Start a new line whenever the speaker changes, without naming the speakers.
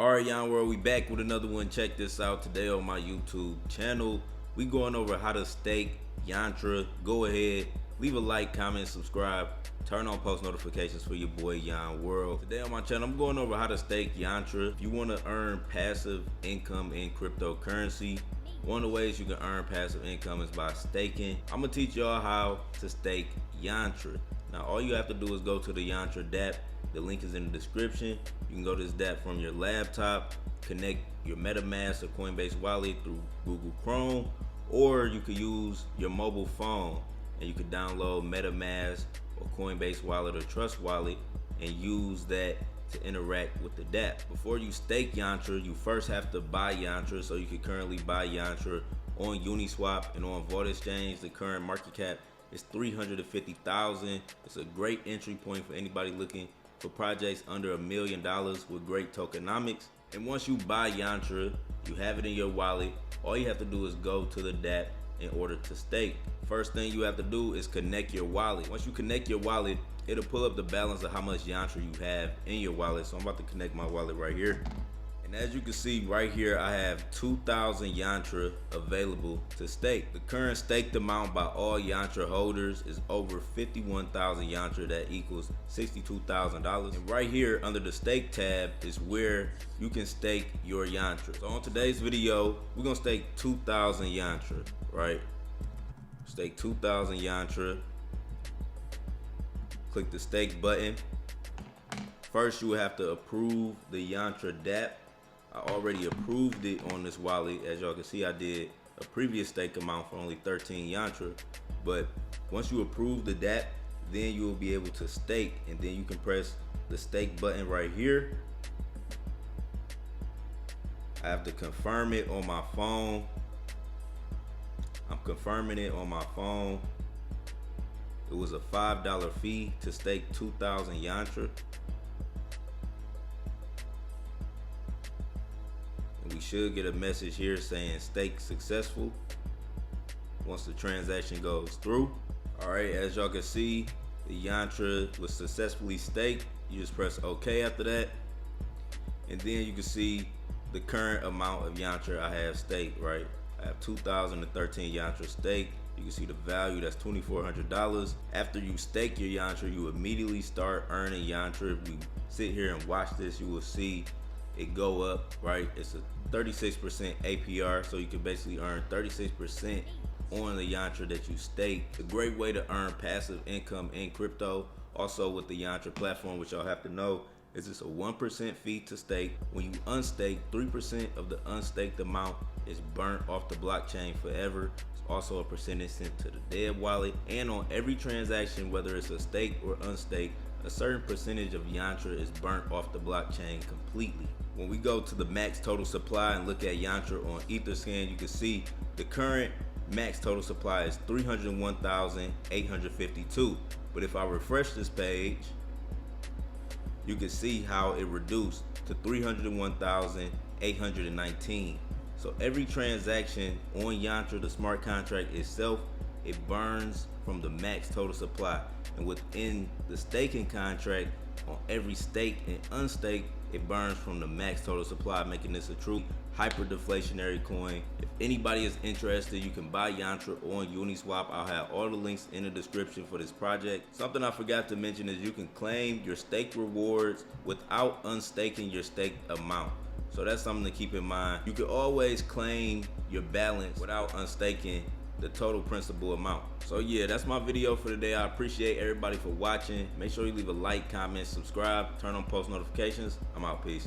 Alright, Yon World, we back with another one. Check this out. Today on my YouTube channel, we going over how to stake Yantra. Go ahead, leave a like, comment, subscribe, turn on post notifications for your boy Yon World. Today on my channel, I'm going over how to stake Yantra. If you want to earn passive income in cryptocurrency, one of the ways you can earn passive income is by staking. I'm gonna teach y'all how to stake Yantra. Now, all you have to do is go to the Yantra dApp. The link is in the description. You can go to this dApp from your laptop, connect your MetaMask or Coinbase wallet through Google Chrome, or you could use your mobile phone and you could download MetaMask or Coinbase wallet or Trust wallet and use that to interact with the dApp. Before you stake Yantra, you first have to buy Yantra. So you can currently buy Yantra on Uniswap and on Vault Exchange. The current market cap is 350,000. It's a great entry point for anybody looking for projects under $1 million with great tokenomics. And once you buy Yantra, you have it in your wallet. All you have to do is go to the dApp in order to stake. First thing you have to do is connect your wallet. Once you connect your wallet, it'll pull up the balance of how much Yantra you have in your wallet. So I'm about to connect my wallet right here. And as you can see right here, I have 2,000 Yantra available to stake. The current staked amount by all Yantra holders is over 51,000 Yantra. That equals $62,000. And right here under the stake tab is where you can stake your Yantra. So on today's video, we're gonna stake 2,000 Yantra, right? Stake 2,000 Yantra. Click the stake button. First, you will have to approve the Yantra dApp. I already approved it on this wallet. As y'all can see, I did a previous stake amount for only 13 Yantra. But once you approve the dApp, then you will be able to stake, and then you can press the stake button right here. I have to confirm it on my phone. I'm confirming it on my phone. It was a $5 fee to stake 2,000 Yantra. And we should get a message here saying stake successful once the transaction goes through. All right, as y'all can see, the Yantra was successfully staked. You just press OK after that. And then you can see the current amount of Yantra I have staked, right? I have 2,013 Yantra staked. You can see the value, that's $2,400. After you stake your Yantra, you immediately start earning Yantra. If we sit here and watch this, you will see it go up, right? It's a 36% APR, so you can basically earn 36% on the Yantra that you stake. A great way to earn passive income in crypto. Also with the Yantra platform, which y'all have to know, is it's a 1% fee to stake. When you unstake, 3% of the unstaked amount is burnt off the blockchain forever. It's also a percentage sent to the dead wallet. And on every transaction, whether it's a stake or unstaked, a certain percentage of Yantra is burnt off the blockchain completely. When we go to the max total supply and look at Yantra on Etherscan, you can see the current max total supply is 301,852. But if I refresh this page, you can see how it reduced to 301,819. So every transaction on Yantra, the smart contract itself, it burns from the max total supply. And within the staking contract, on every stake and unstake, it burns from the max total supply, making this a true hyper deflationary coin. If anybody is interested, you can buy Yantra on Uniswap. I'll have all the links in the description for this project. Something I forgot to mention is you can claim your stake rewards without unstaking your staked amount. So that's something to keep in mind. You can always claim your balance without unstaking the total principal amount. So yeah, that's my video for today. I appreciate everybody for watching. Make sure you leave a like, comment, subscribe, turn on post notifications. I'm out. Peace.